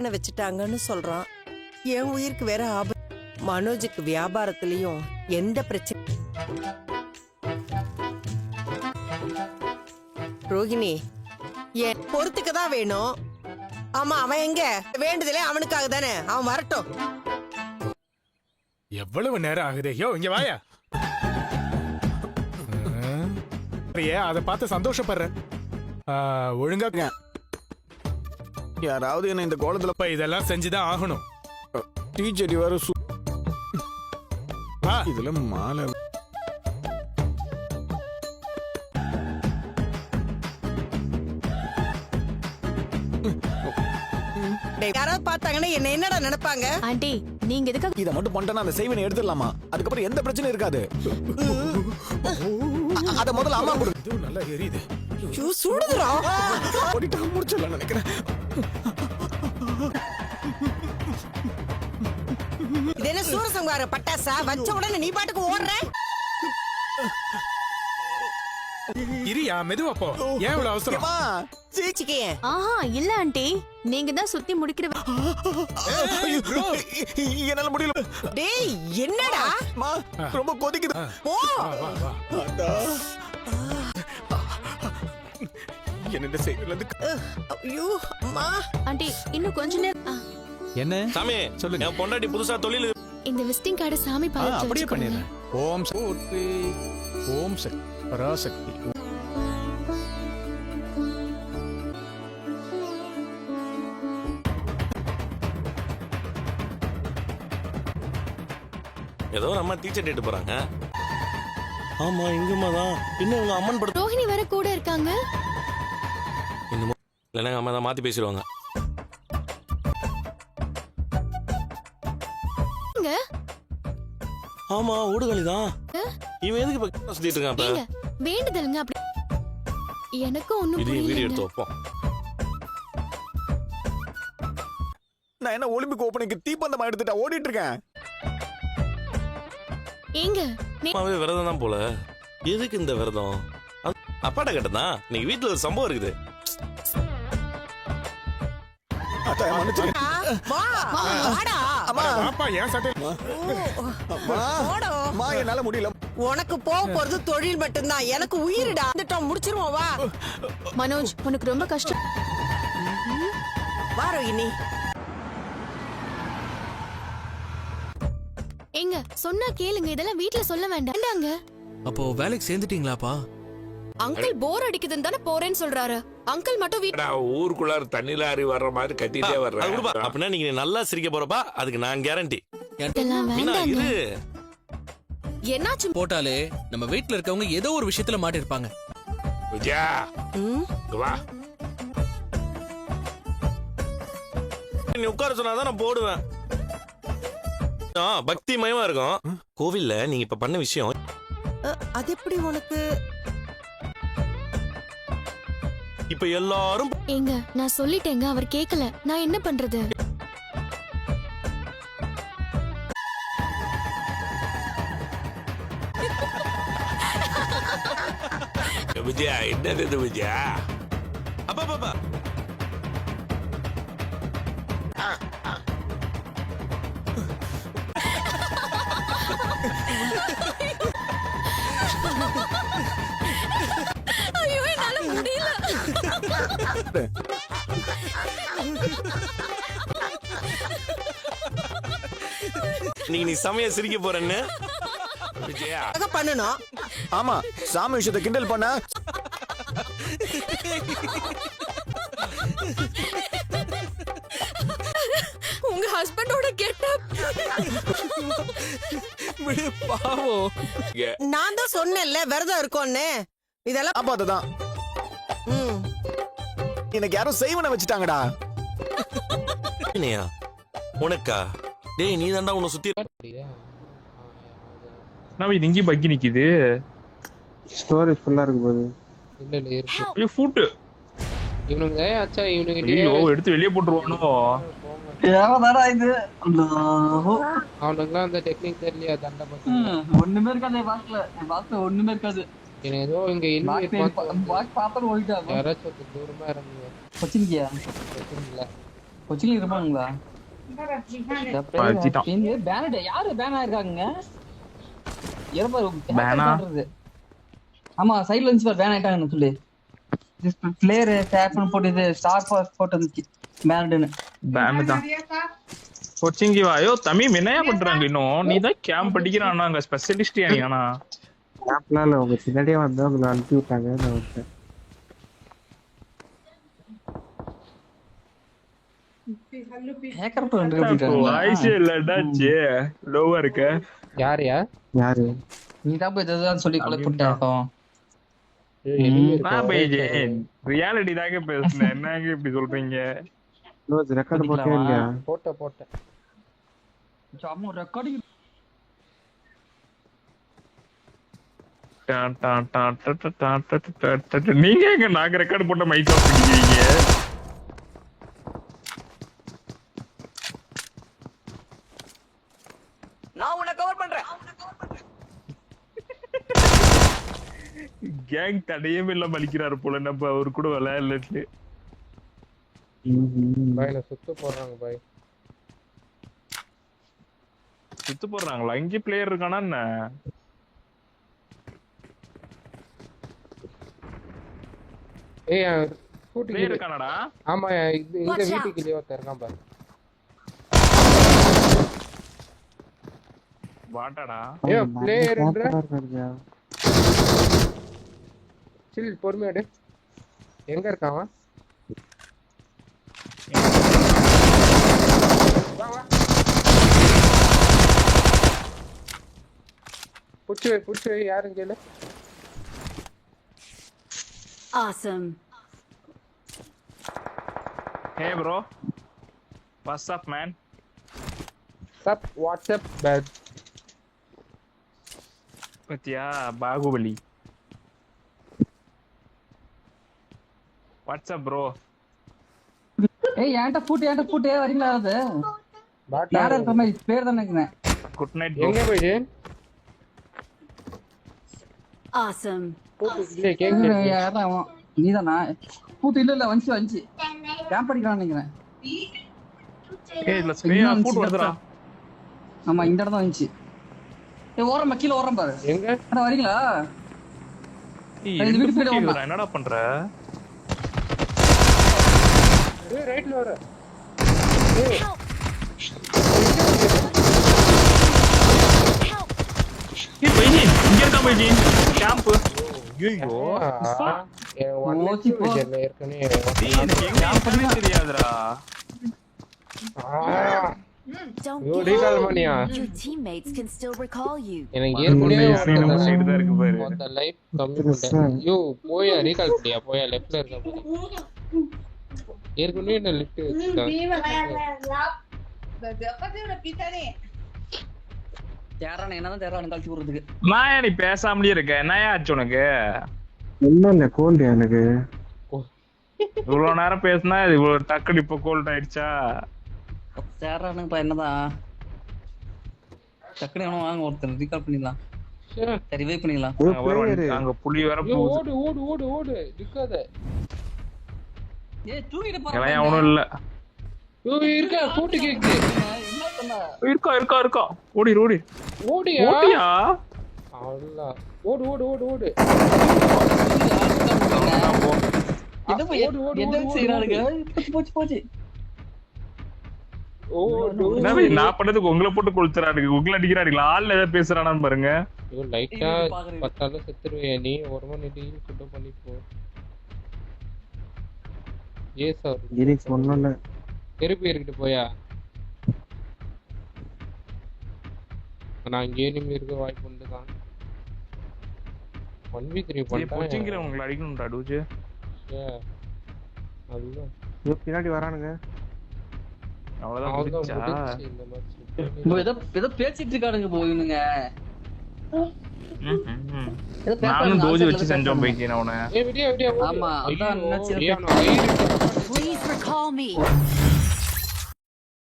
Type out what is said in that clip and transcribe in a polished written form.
செய்வனை வச்சுட்டாங்கன்னு சொல்றான். என் உயிருக்கு வேற ஆபத்து. மனோஜுக்கு வியாபாரத்திலயும் எந்த பிரச்சனை. ரோகிணி என் பொறுத்துக்கு தான் வேணும். ஆமா, அவன் எங்க வேண்டுதலே அவனுக்காக தானே. அவன் வரட்டும். எவ்வளவு நேரம் ஆகுது? யோ இங்க வாயா. அத பார்த்து சந்தோஷப்படுறேன். ஒழுங்கா யாராவது என்ன இந்த கோலத்துல இதெல்லாம் செஞ்சுதான் ஆகணும். டீச்சர் வேற இதுல மாலை யாராவது பார்த்தாங்கன்னா என்ன என்னடா நினைப்பாங்க? ஆண்டி நீங்க எதுக்கு இத மட்டும் பண்ணிட்டா அந்த செய்வனை எடுத்துடலாமா? அதுக்கப்புறம் எந்த பிரச்சனையும் இருக்காது. அத முதல்ல அம்மா கொடு. இது நல்லா எரியுது. சுடுதுடா. ஓடிட்டா முடிச்சிடலாம் நினைக்கிறேன். இது என்ன சூரசம்ஹார பட்டாசா? வச்ச உடனே நீ பாட்டுக்கு ஓடுற. இரியா மெதுவா போ. ஏன் இவ்வளவு அவசரம்? சீச்சிக்கே. ஆஹா இல்ல ஆண்டி, நீங்க தான் சுத்தி முடிக்கிற. என்னால முடியல. டேய் என்னடா? ரொம்ப கொதிக்குது. போ. என்ன செய்யறது? ஐயோ அம்மா. ஆண்டி இன்னும் கொஞ்ச நேரம். என்ன சாமி சொல்லுங்க. என் பொண்டாட்டி புதுசா தொழில். இந்த விசிட்டிங் கார்டு சாமி பாதத்துல அப்படியே வச்சுக்கோங்க. பண்ணிடுறேன். ஓம் சக்தி ஓம் சக்தி பராசக்தி. ஏதோ ஒரு அம்மா டீச்சர் டேட் போறாங்க. ஆமா இங்கம்மா தான். இன்னும் உங்க அம்மன் படம். ரோஹிணி வேற கூட இருக்காங்க. இன்னும் இல்லைன்னா அம்மா தான் மாத்தி பேசிடுவாங்க. ஆமா ஓடுகளிதான். இவன் எதுக்கு இப்ப சுத்திட்டு இருக்கான்? அப்ப வேண்டுதலுங்க அப்படி. எனக்கு ஒண்ணும் இது வீடியோ புரியல. எடுத்து வைப்போம். நான் என்ன ஒலிம்பிக் ஓபனிங்க்கு தீப்பந்தமா எடுத்துட்டா ஓடிட்டு இருக்கேன். ஏங்க அம்மாவே விரதம் தான் போல. எதுக்கு இந்த விரதம்? அப்பாட்ட கேட்டதான். இன்னைக்கு வீட்டுல ஒரு சம்பவம் இருக்குது. வா வாடா. பாப்பா ஏன் சட்டை? அம்மா என்னால முடியல. உனக்கு போறது தொழில் மட்டும்தான். எனக்கு உயிரிடா. வந்துட்டோம் முடிச்சிருவோம். வா மனோஜ், உனக்கு ரொம்ப கஷ்டம். வா ரோகிணி. ஏங்க சொன்னா கேளுங்க. இதெல்லாம் வீட்ல சொல்ல வேண்டாங்க. அப்போ வேலைக்கு சேர்ந்துட்டீங்களாப்பா? அங்கிள் போர் அடிக்குதுன்னு தானே போறேன்னு சொல்றாரு. அங்கிள் மட்டும் வீட்ல ஊருக்குள்ளார தண்ணி லாரி வர்ற மாதிரி கட்டிட்டே வர்றேன். அப்படின்னா நீங்க நல்லா சிரிக்க போறப்பா. அதுக்கு நான் கேரண்டி. வேண்டாங்க. என்னாச்சு? போட்டாலே நம்ம வீட்ல இருக்கவங்க ஏதோ ஒரு விஷயத்துல மாட்டிருப்பாங்க. விஜயா வா. நீ உட்கார சொன்னாதான் நான் போடுவேன். பக்தி மயமா இருக்கும். கோவில்ல நீங்க இப்ப பண்ண விஷயம் அது எப்படி உனக்கு? இப்ப எல்லாரும் ஏங்க நான் சொல்லிட்டேங்க. அவர் கேக்கல. நான் என்ன பண்றது? விஜயா என்னது இது விஜயா? அப்பா பாப்பா ஐயோ என்னால முடியல. நீங்க நீ சமய சிரிக்க போறேன்னு விஜயா பண்ணணும். ஆமா சாமி விஷயத்தை கிண்டல் பண்ண. உங்க ஹஸ்பண்டோட கெட்டப். பாவம். நான் தான் சொன்னேன்ல விரதம் இருக்கோன்னு. இதெல்லாம் ஆபாததான். எனக்கு யாரும் செய்வனை வச்சுட்டாங்கடா. உனக்கா? டேய் நீ தான்டா உன்னை சுத்தி. நான் இது இங்கே பக்கி நிக்குது. ஸ்டோரேஜ் ஃபுல்லா இருக்கு போது. இல்ல இல்ல இருக்கு. ஐயோ ஃபுட். இவனுங்க அச்சா இவனுங்க ஐயோ எடுத்து வெளிய போட்டுருவானோ. ஏவதாடா இது. அல்லாஹ். அவனுங்கலாம் அந்த டெக்னிக் தெரியலையா தண்டை பத்தி. ஒண்ணுமே இருக்காது பாக்கல. பாக்க ஒண்ணுமே இருக்காது. என்ன ஏதோ இங்க இன்வைட் பாக் பாப்பர் ஓடிட்டா. யாராச்சும் தூரமா இறங்குங்க. வச்சிருக்கியா? வச்சிருக்கல. கொச்சின்ல இருப்பாங்களா வச்சிட்டான். பேனட் யாரு பேன் ஆயிருக்காங்க Ban-ஆ? ஆமா சைடுல இருந்துச்சு பாரு பேன் ஆயிட்டாங்கன்னு சொல்லி பிளேயர் டேப்னு போட்டு இது ஸ்டார் போட்டு இருந்துச்சு பேனட்னு பேன் தான். கோச்சிங்கி வாயோ தமீம் என்னையா பண்றாங்க இன்னும்? நீ தான் கேம்ப் படிக்கிறானா அங்க ஸ்பெஷலிஸ்டியா நீ? ஆனா கேம்ப்லாம் இல்ல, உங்க பின்னாடியே வந்து உங்களை அனுப்பி விட்டாங்க, நான் வந்துட்டேன். ஹேக்கர் டு என்ட்ரி பண்ணிட்டாங்க வாய்ஸ் இல்லடாச்சு லோவா இருக்க. யாரையா? யாரு? நீ தான் போய் இததான் சொல்லி கொலை போட்டாங்க நான் பைஜன் ரியாலிட்டி தாங்க பேசுனேன், என்னங்க இப்படி சொல்றீங்க? ரெக்கார்டு போட்டே இல்லையா? போட்டேன். அம்மா ரெக்கார்டிங் நீங்க எங்க நாங்க ரெக்கார்டு போட்ட மைக் ஆஃப் பண்ணிக்கிறீங்க? நான் உன்னை கவர் பண்றேன். கேங் தடையும் இல்லாம அழிக்கிறாரு போல, நம்ம அவரு கூட விளையாடல. பாய் நான் சுத்து போடுறாங்க பாய். சுத்து போடுறாங்களா? இங்கே பிளேயர் இருக்கானா என்ன? ஏய் கூட்டி பிளேயர் இருக்கானடா? ஆமா இது இந்த வீட்டுக்கு லியோ இருக்கான் பாரு. வாட்டாடா. ஏய் பிளேயர்ன்ற இருக்காருயா. சில் பொறுமையாடு. எங்க இருக்கான் அவன்? புடிச்சு யாரும் கேளு. Awesome. Hey bro. What's up man? Sup what's up bud. பத்தியா பாகுபலி. What's up bro? ஏய் ஏன்டா ஃபுட் வரீங்களா? அது பாட்டா யாரா இருக்க மாதிரி பேர் தானே இருக்குனே. Good night bro. எங்க போய் Awesome. இல்ல கேக் யாரா அவன்? நீதானா? ஃபுட் இல்ல வந்துச்சு கேம்ப் அடிக்கறான்னு நினைக்கிறேன். ஏய் இல்ல ஸ்ப்ரே ஃபுட் வருதுடா. ஆமா இந்த இடம் தான் வந்துச்சு. ஏய் ஓரமா கீழ ஓரம் பாரு. எங்க? அட வரீங்களா? ஏய் இந்த வீட்டு சைடு இது ஓரமா. என்னடா பண்ற? ஏய் ரைட்ல வர. ஏய் பைஜி இங்க இருக்கா பைஜி கேம்ப். ஐயோ ஓச்சி போ. ஏற்கனவே எனக்கு எங்க கேம்ப்னே தெரியாதுடா. Don't யோ get ரீகால் மணியா. Your teammates can still recall you. எனக்கு ஏற்கனவே நம்ம சைடு தான் இருக்கு பாரு. அந்த லைஃப் கம்மி பண்ணிட்டேன். யோ போயா ரீகால் பண்ணியா? போயா லெஃப்ட்ல இருக்க பாரு. ஏற்கனவே என்ன லிஃப்ட் தேறானே என்னதான் தேறானே கழிச்சு போறதுக்கு. நான் நீ பேசாமலே இருக்க. என்னயா ஆச்சு உனக்கு? இல்ல கோல்டு எனக்கு. இவ்வளவு நேரம் பேசினா இவ்வளவு டக்குனு இப்ப கோல்ட் ஆயிடுச்சா? தேறானுப்பா என்னதான் டக்குனு எவனோ வாங்க ஒருத்தர் ரீகால் பண்ணிடலாம். சரி வெயிட் பண்ணிடலாம். அங்க புலி வர யோ போகுது. ஓடு இருக்காத. ஏய் தூக்கிட்டு போற. எல்லாம் அவனும் இல்ல. யோ இருக்கா கூட்டி கேக்குது. என்ன பண்ணா? இருக்கா ஓடியா ஓடியா அல்லா ஓடு என்ன போய் என்ன செய்றானுங்க? போச்சு நான் பண்ணதுக்கு உங்களை போட்டு கொளுத்துறானுங்க, உங்களை அடிக்கிறானுங்களா? ஆள்ல ஏதாவது பேசுறானான்னு பாருங்க. யோ லைட்டா பத்தால செத்துருவே நீ. ஒரு மணி டீல் குட்ட பண்ணி போ. எஸ் சார் கிரிக்ஸ் ஒண்ணுல திருப்பி இருக்கிட்டு போயா. நான் இங்கே நிம்மி இருக்க வாய்ப்பு உண்டு தான். 1v3 பண்ணிட்டேன். உங்களை அடிக்கணும்டா டூஜ். அதுதான் பின்னாடி வரானுங்க. அவ்வளவுதான் இந்த மாதிரி ஏதோ பேசிட்டு இருக்கானுங்க போயினுங்க. நானும் தோஜி வச்சு செஞ்சோம் பைக்கி நான் உன. ஏய் விடியா ஆமா அதான் நினைச்சிருக்கேன். Please recall me.